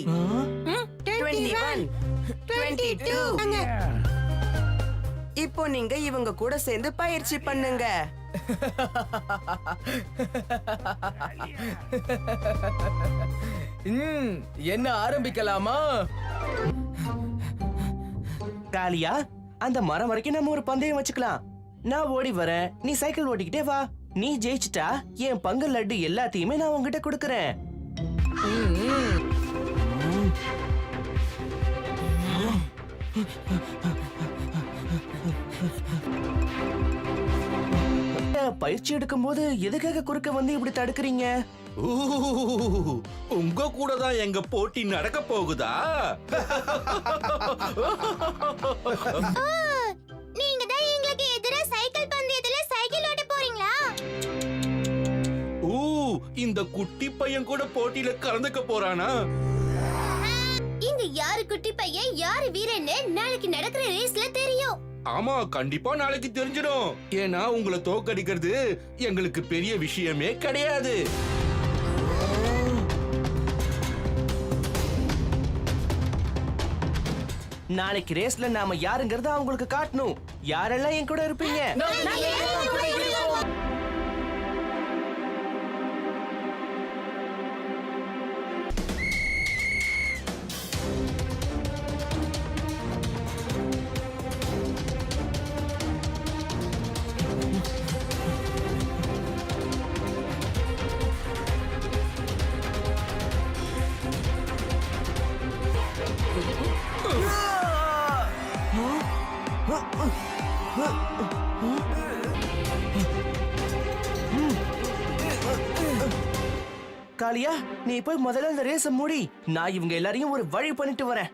21, 22. இப்போ நீங்க இவங்க கூட சேர்ந்து பயிற்சி பண்ணுங்க. என்ன ஆரம்பிக்கலாமா? காளியா, அந்த மரம் வரைக்கும் நம்ம ஒரு பந்தயம் வச்சுக்கலாம். நான் ஓடி வரேன், நீ சைக்கிள் ஓட்டிக்கிட்டே வா. நீ ஜெயிச்சிட்டா என் பங்கு லட்டு எல்லாத்தையுமே நான் உங்ககிட்ட கொடுக்கறேன். பயிற்சி எடுக்கும் போது எதுக்காக குறுக்க வந்து இப்படி தடுக்கிறீங்க? உங்க கூட தான் எங்க போட்டி நடக்க போகுதா? நீங்க தான் எங்களுக்கு எதிரா சைக்கிள் பந்தயத்துல சைக்கிள் ஓட்ட போறீங்களா? இந்த குட்டி பையன் கூட போட்டியில கலந்துக்க போறானா? இங்க யாரு குட்டி பையன் யாரு வீரன்னு நாளைக்கு நடக்கிற ரேஸ்ல தெரியும். ஆமா, கண்டிப்பா நாளைக்கு தெரிஞ்சிடும். ஏன்னா உங்களை தோக்கடிக்கிறது எங்களுக்கு பெரிய விஷயமே கிடையாது. நாளைக்கு ரேஸ்ல நாம யாருங்கறத அவங்களுக்கு காட்டணும். யாரெல்லாம் என் கூட இருப்பீங்க? காளியா, நீ போய் முதல்ல இந்த ரேஸ மூடி. நான் இவங்க எல்லாரையும் ஒரு வழி பண்ணிட்டு வரேன்.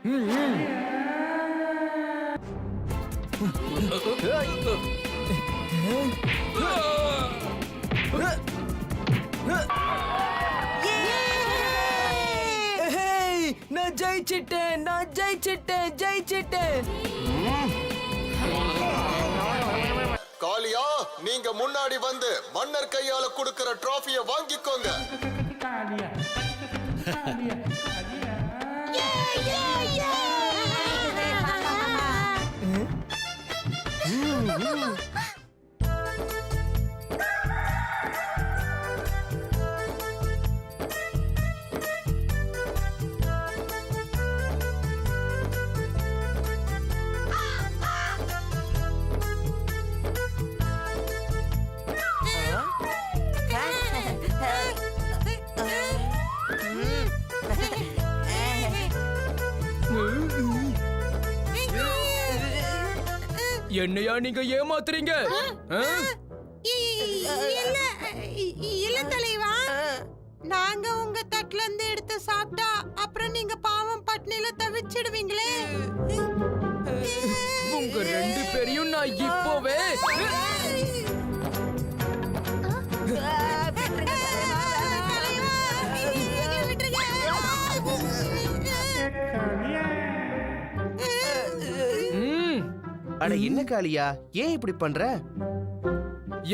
நான் ஜெயிச்சிட்டேன், நான் ஜெயிச்சிட்டேன், ஜெயிச்சிட்டேன். காளியா, நீங்க முன்னாடி வந்து மன்னர் கையால கொடுக்கிற டிராஃபியை வாங்கிக்கோங்க. என்னையா நீங்க ஏமாத்துறீங்க? இல்ல தலைவா, நாங்க உங்க தட்டுல இருந்து எடுத்து சாப்பிட்டா அப்புறம் நீங்க பாவம் பட்னியில தவிச்சிடுவீங்களே. உங்க ரெண்டு பேரையும் நான் இப்போவே அட என்ன காளியா, ஏன் இப்படி பண்ற?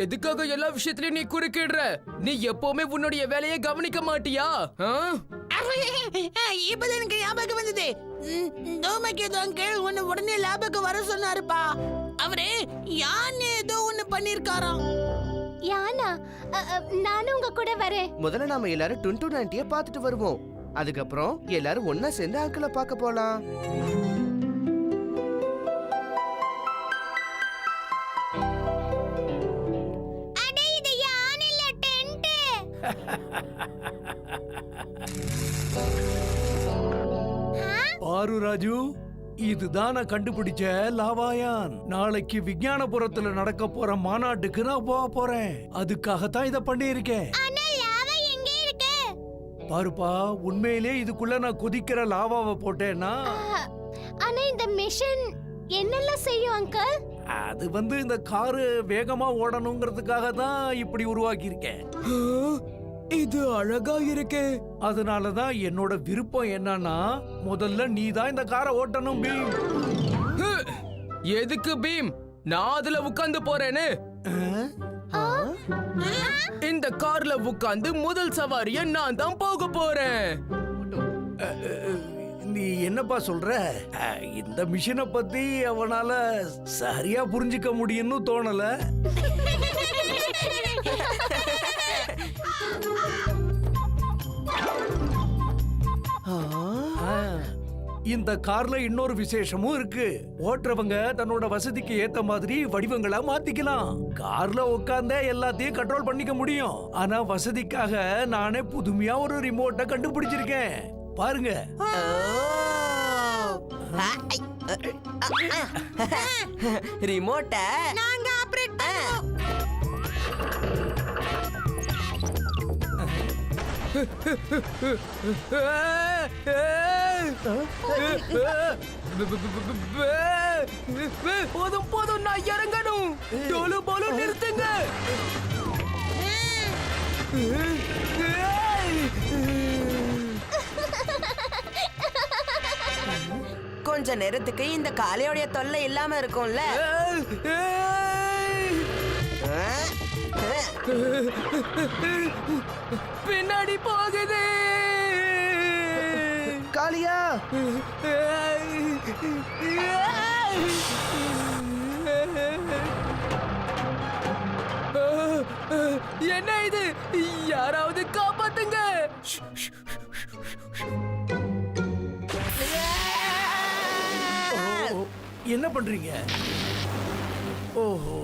எதுக்காக எல்லா விஷயத்திலயும் நீ குறுக்கிடுற? நீ எப்பவுமே உன்னுடைய வேலையை கவனிக்க மாட்டியா? இப்பதான் எனக்கு ஞாபகம் வந்தது. தோமகேது அங்கிள் உன்னை உடனே லாபக்கு வர சொன்னாருப்பா. அவரு யானை ஏதோ ஒண்ணு பண்ணிருக்காராம். யானா? நானும் உங்க கூட வரேன். முதல்ல நாம எல்லாரும் 2290 பாத்துட்டு வருவோம். அதுக்கப்புறம் எல்லாரும் ஒன்னா சேர்ந்து அங்கிளை பார்க்க போலாம். பாரு ராஜு, இதுதான் நான் கண்டுபிடிச்ச லாவாயான். நாளைக்கு விஞ்ஞானபுரத்துல நடக்க போற மாநாட்டுக்கு நான் போக போறேன். அதுக்காகத்தான் இத பண்ணி இருக்கேன். பாருப்பா, உண்மையிலே இதுக்குள்ள நான் குதிக்கிற லாவாவை போட்டேன்னா ஆனா இந்த மிஷன் என்னெல்லாம் செய்யும் அங்கிள்? அது இந்த காரு வேகமா ஓடணுங்கிறதுக்காக தான் இப்படி உருவாக்கி இருக்கேன். இது அழகா இருக்கே. அதனாலதான் என்னோட விருப்பம் என்னன்னா, முதல்ல நீ தான் இந்த காரை ஓட்டணும் பீம். எதுக்கு பீம்? நான் அதுல உட்கார்ந்து போறேன்னு. இந்த கார்ல உட்கார்ந்து முதல் சவாரிய நான் தான் போக போறேன். நீ என்னப்பா சொல்ற? இந்த மிஷினை பத்தி அவனால சரியா புரிஞ்சுக்க முடியும்னு தோணல. இந்த கார்ல இன்னொரு விசேஷமும் இருக்கு. ஓட்டுறவங்க தன்னோட வசதிக்கு ஏத்த மாதிரி வடிவங்களா மாத்திக்கலாம். கார்ல உட்கார்ந்தே எல்லாத்தையும் கண்ட்ரோல் பண்ணிக்க முடியும். ஆனா வசதிக்காக நானே புதுமையா ஒரு ரிமோட்டை கண்டுபிடிச்சிருக்கேன். பாருங்க. ரிமோட்ட நாங்க ஆபரேட் பண்ணுவோம். போதும் போதும், நான் இறங்கணும். டோலு போலு நிறுத்துங்க. கொஞ்ச நேரத்துக்கு இந்த காளையோடைய தொல்லை இல்லாம இருக்கும்ல. பின்னாடி போகுது. காளியா, என்ன இது? யாராவது காப்பாத்துங்க. என்ன பண்றீங்க? ஓஹோ,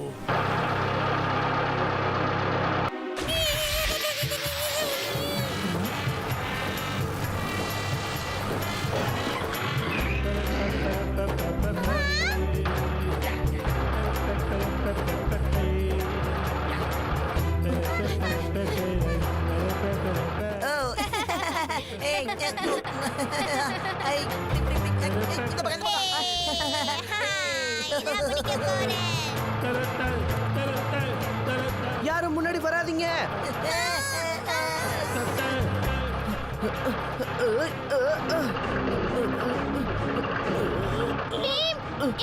யாரும் முன்னாடி வராதீங்க.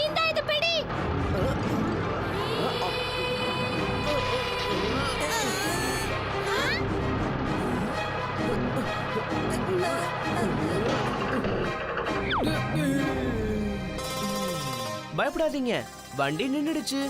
இந்த இது பிடி. பயப்படாதீங்க, வண்டி நின்னுடுச்சு.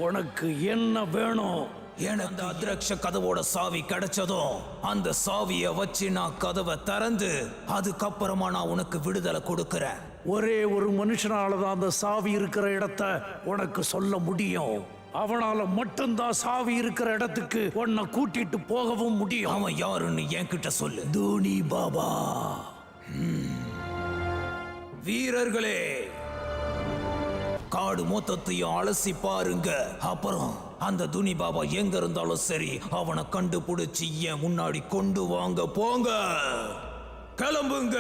உனக்கு என்ன வேணும்? எனக்கு அதிரக்ஷ கதவோட சாவி கிடைச்சதும் அந்த சாவிய வச்சு நான் கதவை திறந்து அதுக்கப்புறமா நான் உனக்கு விடுதலை கொடுக்கறேன். ஒரே ஒரு மனுஷனாலதான் அந்த சாவி இருக்கிற இடத்த உனக்கு சொல்ல முடியும். அவனால மட்டும்தான் சாவி இருக்கிற இடத்துக்கு உன்னை கூட்டிட்டு போகவும் முடியும். அவன் யாருன்னு என்கிட்ட சொல்லு. தூணி பாபா. வீரர்களே, காடு மொத்தத்தையும் அலசி பாருங்க. அப்புறம் அந்த துணி பாபா எங்க இருந்தாலும் சரி, அவனை கண்டுபிடிச்சு என் முன்னாடி கொண்டு வாங்க. போங்க, கிளம்புங்க.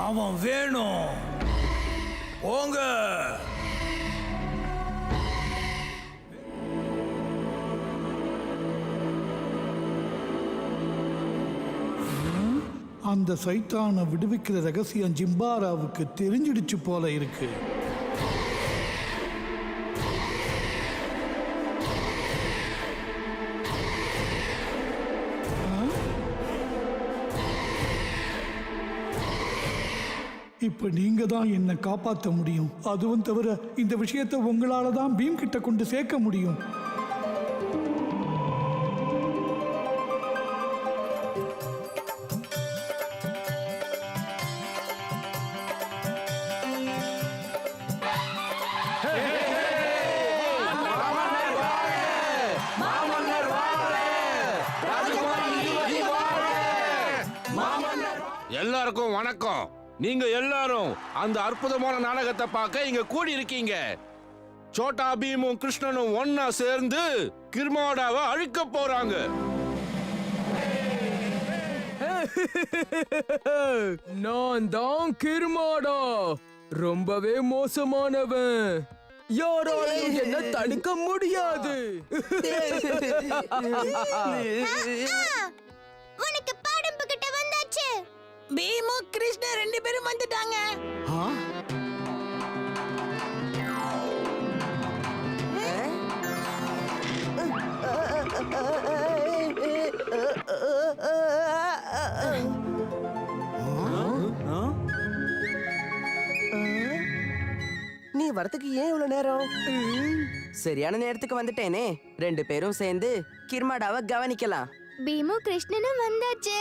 அவன் வேணும். போங்க. அந்த சைத்தானை விடுவிக்கிற ரகசியம் ஜிம்பாராவுக்கு தெரிஞ்சிடுச்சு போல இருக்கு. இப்ப நீங்க தான் என்னை காப்பாற்ற முடியும். அதுவும் தவிர இந்த விஷயத்தை உங்களால தான் பீம் கிட்ட கொண்டு சேர்க்க முடியும். எல்லாருக்கும் வணக்கம். நீங்க எல்லாரும் அந்த அற்புதமான நாடகத்தை பார்க்க இங்க கூடி இருக்கீங்க. சோட்டா பீமும் கிருஷ்ணனும் ஒன்னா சேர்ந்து கிர்மாடாவை அழிக்க போறாங்க. நான் தான் கிர்மாடா, ரொம்பவே மோசமானவன். யாராலையும் என்ன தடுக்க முடியாது. உனக்கு பாடம் கிட்ட வந்தாச்சு. பீமு கிருஷ்ணா 2 பேரும் வந்துட்டாங்க. நீ வரதுக்கு ஏன் இவ்வளவு நேரம்? சரியான நேரத்துக்கு வந்துட்டேனே. 2 பேரும் சேர்ந்து கிர்மாடாவை கவனிக்கலாம். பீமு கிருஷ்ணனும் வந்தாச்சு.